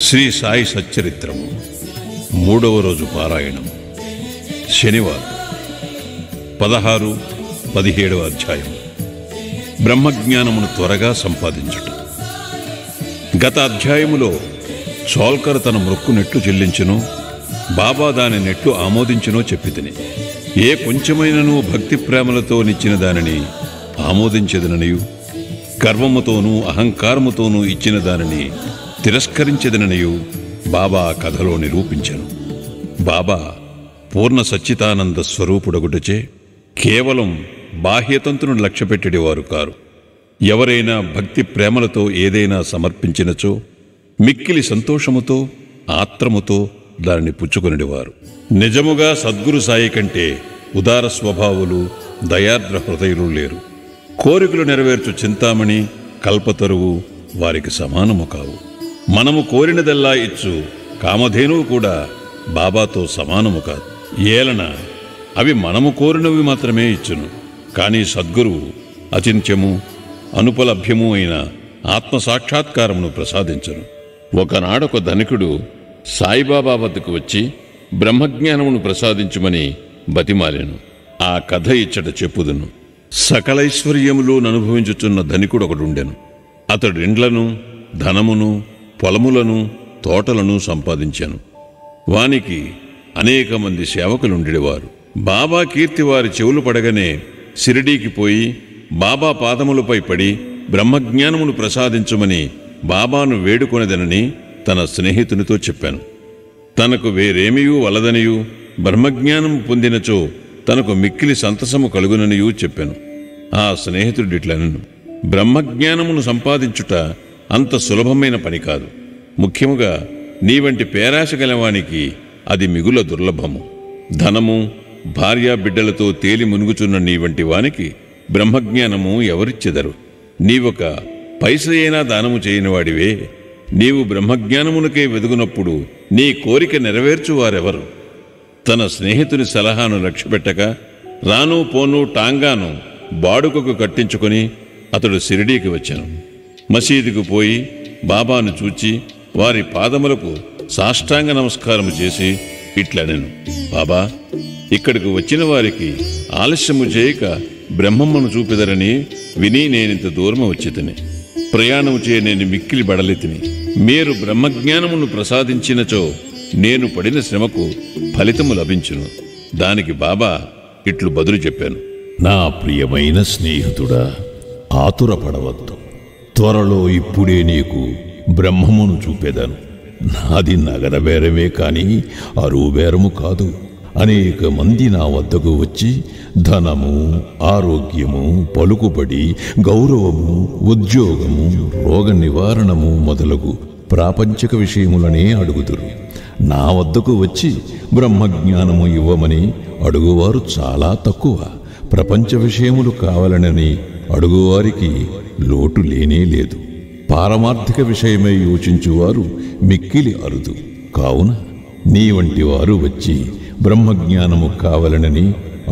శ్రీ సాయి సచ్చరిత్రము మూడవ రోజు పారాయణం శనివారం 16-17 అధ్యాయం బ్రహ్మజ్ఞానమును త్వరగా సంపాదించుట. గత అధ్యాయములో సోల్కర్ తన మృక్కు నెట్లు చెల్లించునో బాబా దాని నెట్లు ఆమోదించునో చెప్పితిని. ఏ కొంచెమైనను భక్తి ప్రేమలతో నిచ్చిన దానిని ఆమోదించెదననియు గర్వముతోనూ అహంకారముతోనూ ఇచ్చిన దానిని తిరస్కరించెదననియు బాబా కథలో నిరూపించెను. బాబా పూర్ణ సచ్చితానంద స్వరూపుడగుటచే కేవలం బాహ్యతంతును లక్ష్యపెట్టేవారు కారు. ఎవరైనా భక్తి ప్రేమలతో ఏదైనా సమర్పించినచో మిక్కిలి సంతోషముతో ఆత్రముతో దానిని పుచ్చుకొనివారు. నిజముగా సద్గురు సాయి కంటే ఉదార స్వభావులు దయార్ద్ర హృదయులు లేరు. కోరికలు నెరవేర్చు చింతామణి కల్పతరువు వారికి సమానము కావు. మనము కోరినదల్లా ఇచ్చు కామధేనువు కూడా బాబాతో సమానము కాదు. ఏలన అవి మనము కోరినవి మాత్రమే ఇచ్చును. కానీ సద్గురువు అచింత్యము అనుపలభ్యము అయిన ఆత్మసాక్షాత్కారమును ప్రసాదించును. ఒకనాడొక ధనికుడు సాయిబాబా వద్దకు వచ్చి బ్రహ్మజ్ఞానమును ప్రసాదించుమని బతిమాలెను. ఆ కథ ఇచ్చట చెప్పుదును. సకలైశ్వర్యములు అనుభవించుచున్న ధనికుడొకడుండెను. అతడు ఇండ్లను ధనమును పొలములను తోటలను సంపాదించాను. వానికి అనేక మంది సేవకులుండేవారు. బాబా కీర్తి వారి చెవులు పడగానే షిరిడీకి పోయి బాబా పాదములపై పడి బ్రహ్మజ్ఞానమును ప్రసాదించుమని బాబాను వేడుకొనదనని తన స్నేహితునితో చెప్పాను. తనకు వేరేమియూ వలదనియూ బ్రహ్మజ్ఞానము పొందినచో తనకు మిక్కిలి సంతసము కలుగుననియూ చెప్పాను. ఆ స్నేహితుడిట్లనను, బ్రహ్మజ్ఞానమును సంపాదించుట అంత సులభమైన పని కాదు. ముఖ్యముగా నీ వంటి పేరాశ గలవానికి అది మిగుల దుర్లభము. ధనము భార్యా బిడ్డలతో తేలి మునుగుచున్న నీ వంటి వానికి బ్రహ్మజ్ఞానము ఎవరిచ్చెదరు? నీవొక పైసయైనా దానము చేయనివాడివే. నీవు బ్రహ్మజ్ఞానమునకే వెదుగునప్పుడు నీ కోరిక నెరవేర్చువారెవరు? తన స్నేహితుని సలహాను లక్ష్యపెట్టక రాను పోను టాంగాను బాడుకకు కట్టించుకొని అతడు షిరిడీకి వచ్చాను. మసీదుకు పోయి బాబాను చూచి వారి పాదములకు సాష్టాంగ నమస్కారము చేసి ఇట్లనెను, బాబా, ఇక్కడికి వచ్చిన వారికి ఆలస్యము చేయక బ్రహ్మమ్మను చూపెదరని విని నేనింత దూరము వచ్చితిని. ప్రయాణము చేయ నేను మిక్కిలి బడలితిని. మీరు బ్రహ్మజ్ఞానమును ప్రసాదించినచో నేను పడిన శ్రమకు ఫలితము లభించును. దానికి బాబా ఇట్లు బదులు చెప్పాను, నా ప్రియమైన స్నేహితుడా, ఆతురపడవద్దు. త్వరలో ఇప్పుడే నీకు బ్రహ్మమును చూపెదను. నాది నగర బేరమే కాని అరువు బేరము కాదు. అనేక మంది నా వద్దకు వచ్చి ధనము, ఆరోగ్యము, పలుకుబడి, గౌరవము, ఉద్యోగము, రోగ నివారణము మొదలగు ప్రాపంచిక విషయములనే అడుగుదురు. నా వద్దకు వచ్చి బ్రహ్మజ్ఞానము ఇవ్వమని అడుగువారు చాలా తక్కువ. ప్రపంచ విషయములు కావాలనని అడుగువారికి లోటు లేనే లేదు. పారమార్థిక విషయమై యోచించువారు మిక్కిలి అరుదు. కావున నీ వంటి వారు వచ్చి బ్రహ్మజ్ఞానము కావాలనని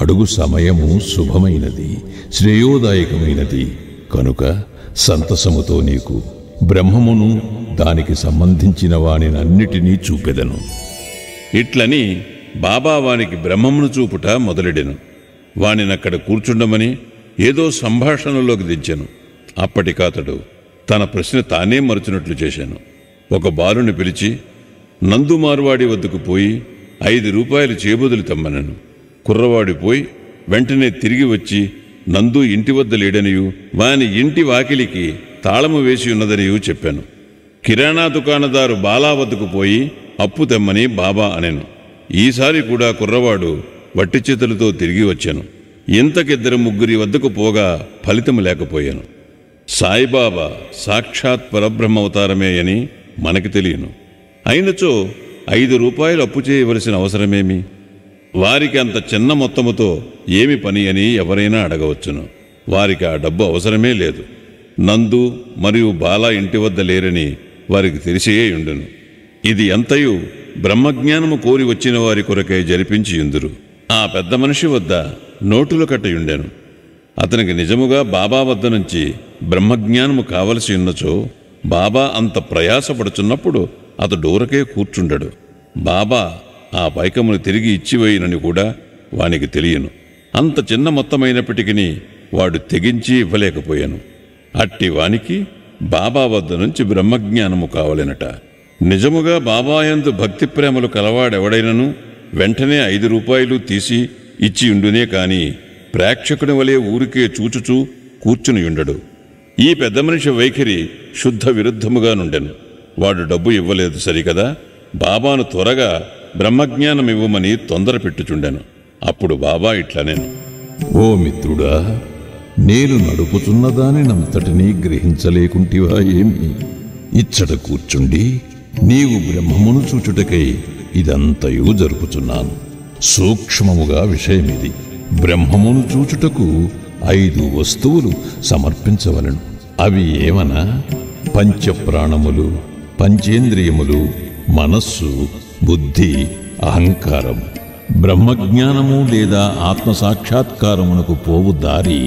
అడుగు సమయము శుభమైనది, శ్రేయోదాయకమైనది. కనుక సంతసముతో నీకు బ్రహ్మమును దానికి సంబంధించిన వానినన్నిటినీ చూపెదను. ఇట్లని బాబా వానికి బ్రహ్మమును చూపుట మొదలెడెను. వానినక్కడ కూర్చుండమని ఏదో సంభాషణలోకి దించెను. అప్పటికాతడు తన ప్రశ్న తానే మరచినట్లు చేశాను. ఒక బాలుని పిలిచి నందు మార్వాడి వద్దకు పోయి 5 రూపాయలు చేబదులు తెమ్మనను. కుర్రవాడి పోయి వెంటనే తిరిగి వచ్చి నందు ఇంటి వద్ద లేడనియు వాని ఇంటి వాకిలికి తాళము వేసి ఉన్నదనియూ చెప్పాను. కిరాణా దుకాణదారు బాలా వద్దకు పోయి అప్పు తెమ్మని బాబా అనెను. ఈసారి కూడా కుర్రవాడు వట్టి చేతులతో తిరిగి వచ్చాను. ఇంతకిద్దరు ముగ్గురి వద్దకు పోగా ఫలితము లేకపోయాను. సాయిబాబా సాక్షాత్ పరబ్రహ్మవతారమే అని మనకి తెలియను. అయినచో 5 రూపాయలు అప్పు చేయవలసిన అవసరమేమి? వారికి అంత చిన్న మొత్తముతో ఏమి పని అని ఎవరైనా అడగవచ్చును. వారికి ఆ డబ్బు అవసరమే లేదు. నందు మరియు బాలా ఇంటి వద్ద లేరని వారికి తెలిసియే ఉండును. ఇది ఎంతయు బ్రహ్మజ్ఞానము కోరి వచ్చిన వారి కొరకై జరిపించి యుందురు. ఆ పెద్ద మనిషి వద్ద నోటులు కట్టయుండెను. అతనికి నిజముగా బాబా వద్ద నుంచి బ్రహ్మజ్ఞానము కావలసి ఉన్నచో బాబా అంత ప్రయాసపడుచున్నప్పుడు అతడూరకే కూర్చుండడు. బాబా ఆ పైకమును తిరిగి ఇచ్చివేయనని కూడా వానికి తెలియను. అంత చిన్న మొత్తమైనప్పటికీ వాడు తెగించి ఇవ్వలేకపోయాను. అట్టి వానికి బాబా వద్ద నుంచి బ్రహ్మజ్ఞానము కావలెనట. నిజముగా బాబాయందు భక్తి ప్రేమలు కలవాడెవడైనను వెంటనే 5 రూపాయలు తీసి ఇచ్చి ఉండునే కాని ప్రేక్షకుని వలె ఊరికే చూచుచూ కూర్చునియుండడు. ఈ పెద్ద మనిషి వైఖరి శుద్ధ విరుద్ధముగా నుండెను. వాడు డబ్బు ఇవ్వలేదు సరికదా, బాబాను త్వరగా బ్రహ్మజ్ఞానం ఇవ్వమని తొందర పెట్టుచుండెను. అప్పుడు బాబా ఇట్లనేను: ఓ మిత్రుడా, నేను నడుపుతున్న దానినంతటినీ గ్రహించలేకుంటివా ఏమి? ఇచ్చట కూర్చుండి నీవు బ్రహ్మమును చూచుటకై ఇదంతయు జరుపుచున్నాను. సూక్ష్మముగా విషయమిది. బ్రహ్మమును చూచుటకు 5 వస్తువులు సమర్పించవలను. అవి ఏమనా? పంచప్రాణములు, పంచేంద్రియములు, మనస్సు, బుద్ధి, అహంకారం. బ్రహ్మజ్ఞానము లేదా ఆత్మసాక్షాత్కారమునకు పోవు దారి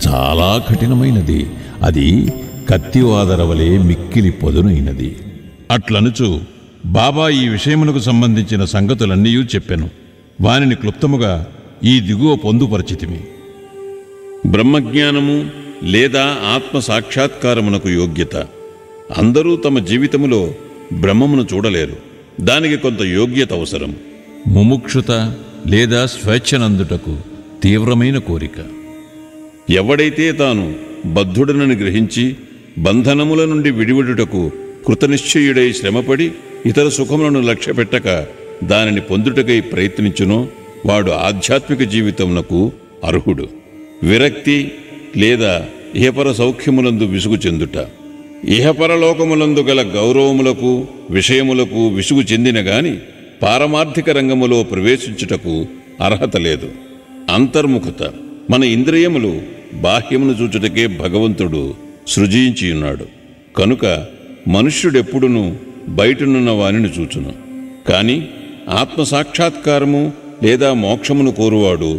చాలా కఠినమైనది. అది కత్తివాదర వలె మిక్కిలి పదునైనది. అట్లనుచు బాబా ఈ విషయమునకు సంబంధించిన సంగతులన్నీ చెప్పెను. వానిని క్లుప్తముగా ఈ దిగువ పొందుపరిచితిమి. బ్రహ్మజ్ఞానము లేదా ఆత్మ సాక్షాత్కారమునకు యోగ్యత. అందరూ తమ జీవితములో బ్రహ్మమును చూడలేరు. దానికి కొంత యోగ్యత అవసరం. ముముక్షుత లేదా స్వేచ్ఛనందుటకు తీవ్రమైన కోరిక. ఎవడైతే తాను బద్ధుడనని గ్రహించి బంధనముల నుండి విడివడుటకు కృతనిశ్చయుడై శ్రమపడి ఇతర సుఖములను లక్ష్యపెట్టక దానిని పొందుటకై ప్రయత్నించునో వాడు ఆధ్యాత్మిక జీవితమునకు అర్హుడు. విరక్తి లేదా ఇహపర సౌఖ్యములందు విసుగు చెందుట. ఇహపరలోకములందు గల గౌరవములకు విషయములకు విసుగు చెందిన గాని పారమార్థిక రంగములో ప్రవేశించుటకు అర్హత లేదు. అంతర్ముఖత. మన ఇంద్రియములు బాహ్యమును చూచుటకే భగవంతుడు సృజించియున్నాడు. కనుక మనుష్యుడెప్పుడునూ బయటనున్న వానిని చూచును. కాని ఆత్మసాక్షాత్కారము లేదా మోక్షమును కోరువాడు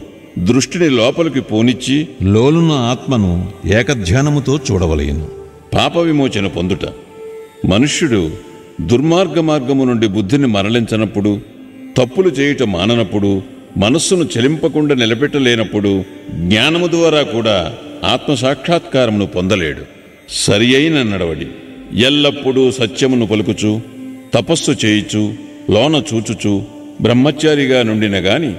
దృష్టిని లోపలికి పోనిచ్చి లోలున్న ఆత్మను ఏకధ్యానముతో చూడవలెను. పాప విమోచన పొందుట. మనుష్యుడు దుర్మార్గ మార్గము నుండి బుద్ధిని మరలించనప్పుడు, తప్పులు చేయుట మాననప్పుడు, మనస్సును చెలింపకుండా నిలబెట్టలేనప్పుడు జ్ఞానము ద్వారా కూడా ఆత్మసాక్షాత్కారమును పొందలేడు. సరి అయిన నడవడి. ఎల్లప్పుడూ సత్యమును పలుకుచు, తపస్సు చేయుచు, లోన చూచుచు బ్రహ్మచారిగా నుండిన గాని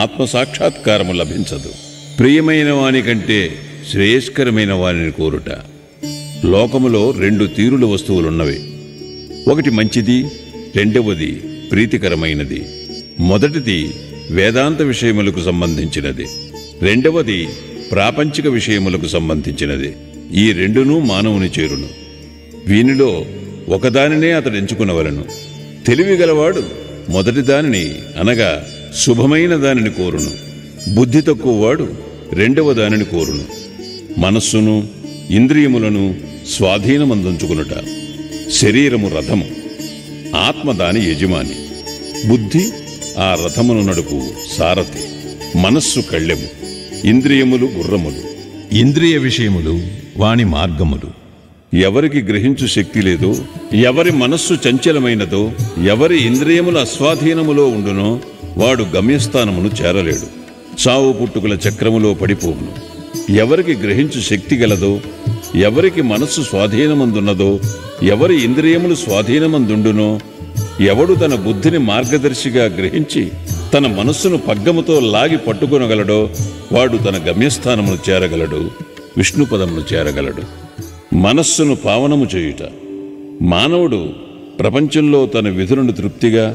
ఆత్మసాక్షాత్కారము లభించదు. ప్రియమైన వాని కంటే శ్రేయస్కరమైన వానిని కోరుట. లోకములో 2 తీరుల వస్తువులున్నవి. ఒకటి మంచిది, రెండవది ప్రీతికరమైనది. మొదటిది వేదాంత విషయములకు సంబంధించినది, రెండవది ప్రాపంచిక విషయములకు సంబంధించినది. ఈ రెండునూ మానవుని చేరును. వీనిలో ఒకదానినే అతడు ఎంచుకునవలను. తెలివిగలవాడు మొదటి దానిని అనగా శుభమైన దానిని కోరును. బుద్ధి తక్కువవాడు రెండవ దానిని కోరును. మనస్సును ఇంద్రియములను స్వాధీనమందుంచుకునుట. శరీరము రథము, ఆత్మ దాని యజమాని. బుద్ధి ఆ రథమును నడుపు సారథి. మనస్సు కళ్ళెము, ఇంద్రియములు గుర్రములు. ఇంద్రియ విషయములు వాని మార్గములు. ఎవరికి గ్రహించు శక్తి లేదో, ఎవరి మనస్సు చంచలమైనదో, ఎవరి ఇంద్రియముల అస్వాధీనములో ఉండునో వాడు గమ్యస్థానమును చేరలేడు. చావు పుట్టుకుల చక్రములో పడిపోవును. ఎవరికి గ్రహించు శక్తి గలదో, ఎవరికి మనస్సు స్వాధీనమందున్నదో, ఎవరి ఇంద్రియములు స్వాధీనమందుండునో, ఎవడు తన బుద్ధిని మార్గదర్శిగా గ్రహించి తన మనస్సును పగ్గముతో లాగి పట్టుకొనగలడో వాడు తన గమ్యస్థానమును చేరగలడు, విష్ణుపదమును చేరగలడు. మనస్సును పావనము చేయుట. మానవుడు ప్రపంచంలో తన విధులను తృప్తిగా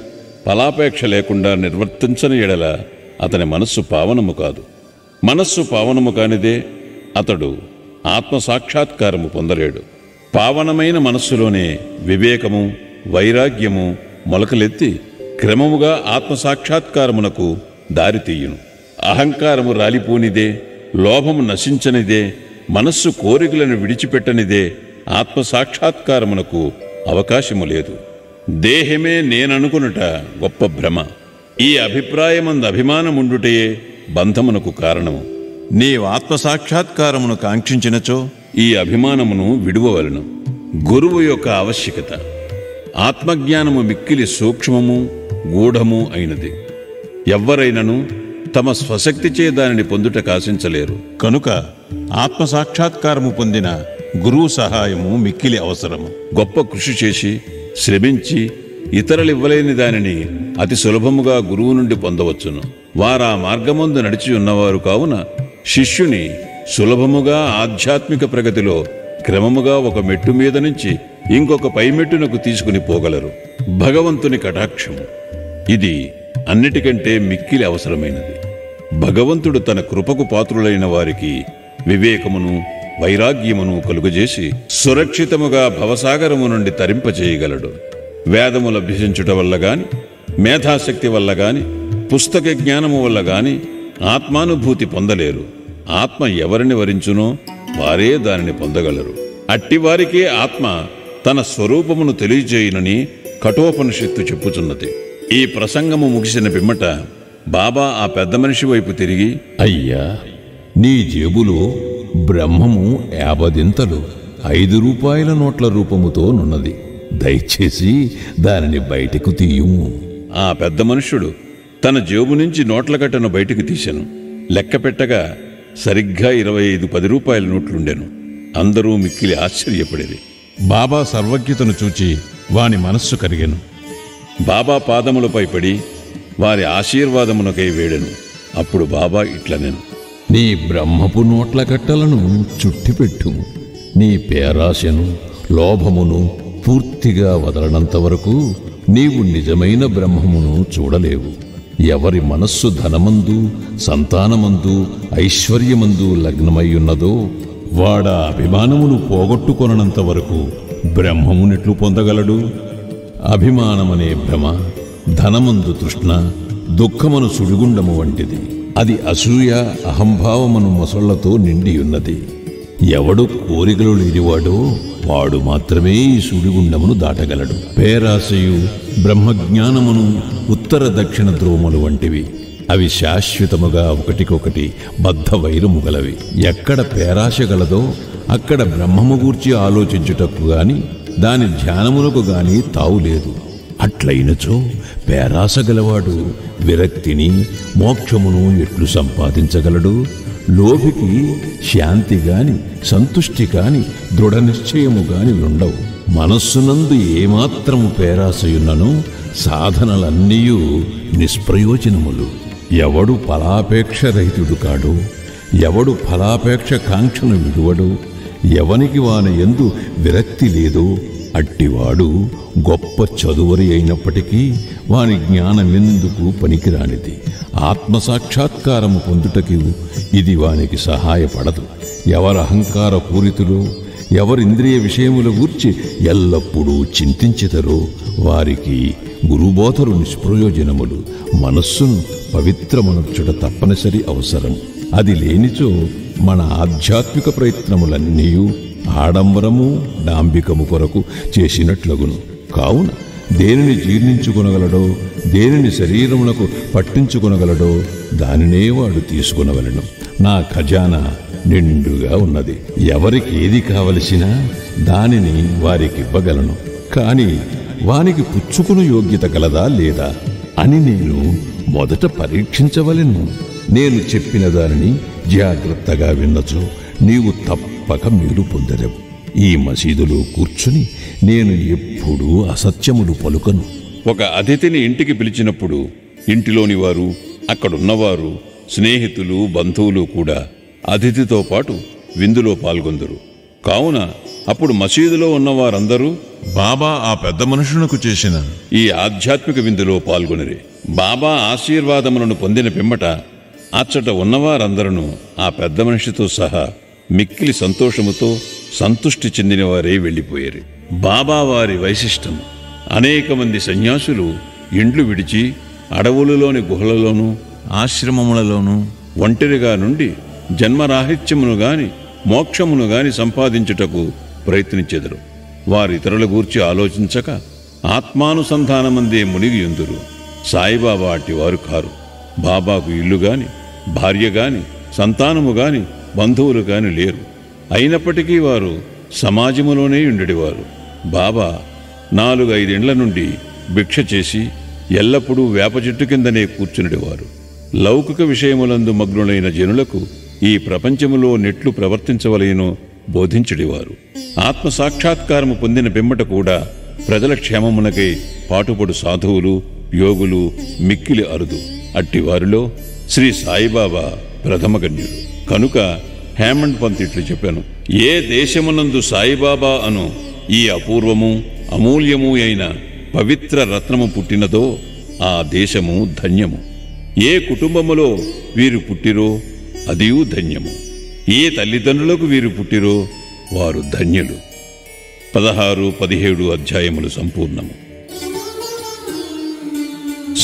ఫలాపేక్ష లేకుండా నిర్వర్తించని ఎడల అతని మనస్సు పావనము కాదు. మనస్సు పావనము కానిదే అతడు ఆత్మసాక్షాత్కారము పొందలేడు. పావనమైన మనస్సులోనే వివేకము, వైరాగ్యము మొలకలెత్తి క్రమముగా ఆత్మసాక్షాత్కారమునకు దారితీయును. అహంకారము రాలిపోనిదే, లోభము నశించనిదే, మనస్సు కోరికలను విడిచిపెట్టనిదే ఆత్మసాక్షాత్కారమునకు అవకాశము లేదు. దేహమే నేననుకునుట గొప్ప భ్రమ. ఈ అభిప్రాయమందు అభిమానముండుటయే బంధమునకు కారణము. నీవు ఆత్మసాక్షాత్కారమును కాంక్షించినచో ఈ అభిమానమును విడువవలను. గురువు యొక్క ఆవశ్యకత. ఆత్మజ్ఞానము మిక్కిలి సూక్ష్మము గూఢము అయినది. ఎవ్వరైనను తమ స్వశక్తిచే దానిని పొందుట కాశించలేరు. కనుక ఆత్మసాక్షాత్కారము పొందిన గురువు సహాయము మిక్కిలి అవసరము. గొప్ప కృషి చేసి శ్రమించి ఇతరులివ్వలేని దానిని అతి సులభముగా గురువు నుండి పొందవచ్చును. వారా మార్గమందు నడిచి ఉన్నవారు కావున శిష్యుని సులభముగా ఆధ్యాత్మిక ప్రగతిలో క్రమముగా ఒక మెట్టు మీద నుంచి ఇంకొక పైమెట్టునకు తీసుకుని పోగలరు. భగవంతుని కటాక్షము ఇది అన్నిటికంటే మిక్కిలి అవసరమైనది. భగవంతుడు తన కృపకు పాత్రులైన వారికి వివేకమును వైరాగ్యమును కలుగజేసి సురక్షితముగా భవసాగరము నుండి తరింపచేయగలడు. వేదములు అభ్యసించుట వల్ల గాని, మేధాశక్తి వల్ల గాని, పుస్తక జ్ఞానము వల్ల గాని ఆత్మానుభూతి పొందలేరు. ఆత్మ ఎవరిని వరించునో వారే దానిని పొందగలరు. అట్టివారికే ఆత్మ తన స్వరూపమును తెలియజేయునని కఠోపనిషత్తు చెప్పుచున్నది. ఈ ప్రసంగము ముగిసిన పిమ్మట బాబా ఆ పెద్ద మనిషి వైపు తిరిగి, అయ్యా, నీ జేబులో బ్రహ్మము 50 5 నోట్ల రూపముతో నున్నది. దయచేసి దానిని బయటకు తీయుము. ఆ పెద్ద మనుష్యుడు తన జేబు నుంచి నోట్ల కట్టను బయటికి తీశాను. లెక్క పెట్టగా సరిగ్గా 25 10 నోట్లుండెను. అందరూ మిక్కిలి ఆశ్చర్యపడేది. బాబా సర్వజ్ఞతను చూచి వాని మనస్సు కరిగెను. బాబా పాదములపై పడి వారి ఆశీర్వాదమునకై వేడెను. అప్పుడు బాబా ఇట్లనెను, నీ బ్రహ్మపు నోట్ల కట్టలను చుట్టిపెట్టు. నీ పేరాశను లోభమును పూర్తిగా వదలనంత వరకు నీవు నిజమైన బ్రహ్మమును చూడలేవు. ఎవరి మనస్సు ధనమందు, సంతానమందు, ఐశ్వర్యమందు లగ్నమయ్యున్నదో వాడా అభిమానమును పోగొట్టుకొనంత వరకు బ్రహ్మమునెట్లు పొందగలడు? అభిమానమనే భ్రమ ధనమందు తృష్ణ, దుఃఖమును సుడిగుండము వంటిది. అది అసూయ అహంభావమును మొసళ్లతో నిండియున్నది. ఎవడు కోరికలు లేనివాడో వాడు మాత్రమే ఈ సుడిగుండమును దాటగలడు. పేరాశయు బ్రహ్మజ్ఞానమును ఉత్తర దక్షిణ ధ్రువములు వంటివి. అవి శాశ్వతముగా ఒకటికొకటి బద్ధ వైరము గలవి. ఎక్కడ పేరాశ గలదో అక్కడ బ్రహ్మము గూర్చి ఆలోచించుటకు గాని దాని ధ్యానమునకు గాని తావులేదు. అట్లయినచో పేరాశ గలవాడు విరక్తిని మోక్షమును ఎట్లు సంపాదించగలడు? లోభికి శాంతి గాని సంతుష్టి కాని దృఢ నిశ్చయము గాని ఉండవు. మనస్సునందు ఏమాత్రము పేరాశయున్నను సాధనలన్నీయూ నిష్ప్రయోజనములు. ఎవడు ఫలాపేక్ష రహితుడు కాడు, ఎవడు ఫలాపేక్ష కాంక్షను విడువడు, ఎవనికి వాని యందు విరక్తి లేదో అట్టివాడు గొప్ప చదువరి అయినప్పటికీ వాని జ్ఞానమెందుకు పనికిరానిది. ఆత్మసాక్షాత్కారము పొందుటకు ఇది వానికి సహాయపడదు. ఎవరహంకార పూరితులో, ఎవరింద్రియ విషయముల గూర్చి ఎల్లప్పుడూ చింతించెదరో వారికి గురుబోధలు నిష్ప్రయోజనములు. మనస్సును పవిత్రమనర్చుట తప్పనిసరి అవసరం. అది లేనిచో మన ఆధ్యాత్మిక ప్రయత్నములన్నీ ఆడంబరము డాంబికము కొరకు చేసినట్లగును. కావున దేనిని జీర్ణించుకొనగలడో, దేనిని శరీరమునకు పట్టించుకొనగలడో దానినే వాడు తీసుకొనవలెను. నా ఖజానా నిండుగా ఉన్నది. ఎవరికి ఏది కావలసినా దానిని వారికివ్వగలను. కాని వానికి పుచ్చుకుని యోగ్యత గలదా లేదా అని నేను మొదట పరీక్షించవలెను. నేను చెప్పిన దానిని జాగ్రత్తగా విన్నచో నీవు తప్పక మేలు పొందలేవు. ఈ మసీదులో కూర్చుని నేను ఎప్పుడూ అసత్యములు పలుకను. ఒక అతిథిని ఇంటికి పిలిచినప్పుడు ఇంటిలోని వారు, అక్కడున్నవారు, స్నేహితులు, బంధువులు కూడా అతిథితో పాటు విందులో పాల్గొందురు. కావున అప్పుడు మసీదులో ఉన్నవారందరూ బాబా ఆ పెద్ద మనుషునకు చేసిన ఈ ఆధ్యాత్మిక విందులో పాల్గొనిరి. బాబా ఆశీర్వాదములను పొందిన పిమ్మట అచ్చట ఉన్నవారందరూ ఆ పెద్ద మనిషితో సహా మిక్కిలి సంతోషముతో సంతుష్టి చెందినవారే వెళ్ళిపోయారు. బాబా వారి వైశిష్టం, అనేక మంది సన్యాసులు ఇండ్లు విడిచి అడవులలోని గుహలలోనూ ఆశ్రమములలోనూ ఒంటరిగా నుండి జన్మరాహిత్యమును గాని మోక్షమును గాని సంపాదించుటకు ప్రయత్నించెదరు. వారితరుల గూర్చి ఆలోచించక ఆత్మానుసంధానమందే మునిగి యుందురు. సాయిబాబా అట్టివారు కారు. బాబాకు ఇల్లు గాని, భార్య గాని, సంతానము గాని, బంధువులు గాని లేరు. అయినప్పటికీ వారు సమాజములోనే ఉండేవారు. బాబా 4-5 నుండి భిక్ష చేసి ఎల్లప్పుడూ వేప చెట్టు కిందనే కూర్చునిడివారు. లౌకిక విషయములందు మగ్నులైన జనులకు ఈ ప్రపంచములో నెట్లు ప్రవర్తించవలెనో బోధించుడివారు. ఆత్మసాక్షాత్కారము పొందిన పిమ్మట కూడా ప్రజల క్షేమమునకై పాటుపడు సాధువులు, యోగులు మిక్కిలి అరుదు. అట్టివారిలో శ్రీ సాయిబాబా ప్రథమగణ్యుడు. కనుక హేమండ్ పంత్ ఇట్లు చెప్పాను: ఏ దేశమునందు సాయిబాబా అను ఈ అపూర్వము అమూల్యము అయిన పవిత్ర రత్నము పుట్టినదో ఆ దేశము ధన్యము. ఏ కుటుంబములో వీరు పుట్టిరో అదియూ ధన్యము. ఏ తల్లిదండ్రులకు వీరు పుట్టిరో వారు ధన్యులు. 16-17 అధ్యాయములు సంపూర్ణము.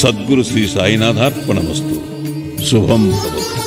సద్గురు శ్రీ సాయినాథార్పణమస్తు. శుభం భవతు.